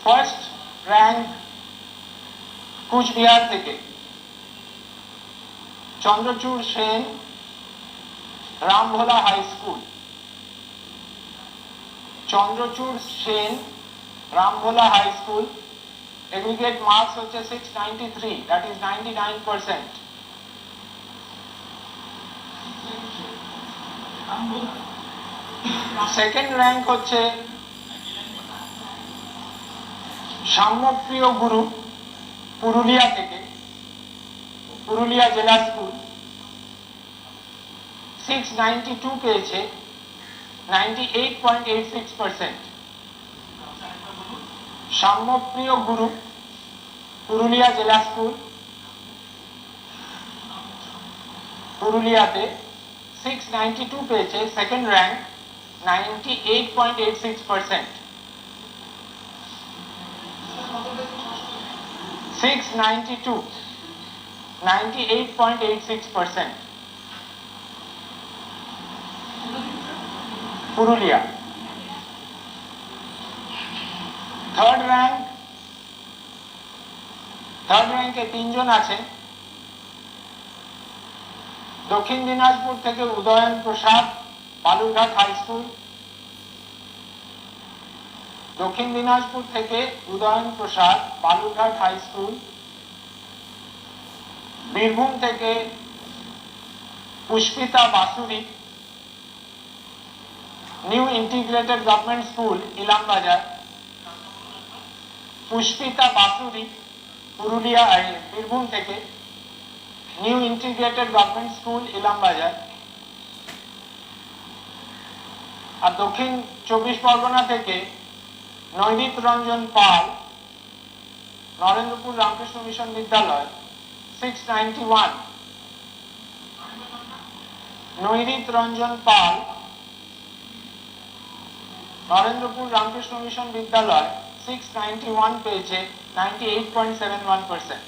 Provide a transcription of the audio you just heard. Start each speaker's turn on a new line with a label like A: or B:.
A: First rank Coochbehar থেকে Chandrachur Sen, Rambhola high school. Chandrachur Sen, Rambhola high school, aggregate marks হচ্ছে 693, that is 99%। Second rank হচ্ছে সাম্যপ্রিয় গুরু, পুরুলিয়া থেকে, পুরুলিয়া জেলা স্কুল, 692 পেয়েছে, 98.86%। সাম্যপ্রিয় গুরু, পুরুলিয়া জেলা স্কুল, পুরুলিয়াতে 692 পেয়েছে, সেকেন্ড র্যাঙ্ক, 98.86%। 692, 98.86%। পুরুলিয়া। থার্ড র্যাঙ্কে তিনজন আছেন। দক্ষিণ দিনাজপুর থেকে উদয়ন প্রসাদ, বালুরঘাট হাই স্কুল। দক্ষিণ দিনাজপুর থেকে উদয়ন প্রসাদ, বালুরঘাট হাই স্কুল। বীরভূম থেকে Pushpita Basuri, New Integrated Government School, Ilambazar. Pushpita Basuri, Purulia, Birbhum থেকে, New Integrated Government School, Ilambazar. আর দক্ষিণ 24 পরগনা থেকে নৈদিত রঞ্জন পাল, নরেন্দ্রপুর রামকৃষ্ণ মিশন বিদ্যালয়, 691। নৈদিত রঞ্জন পাল, নরেন্দ্রপুর রামকৃষ্ণ মিশন বিদ্যালয়, 691 পেয়েছে, 98.71%।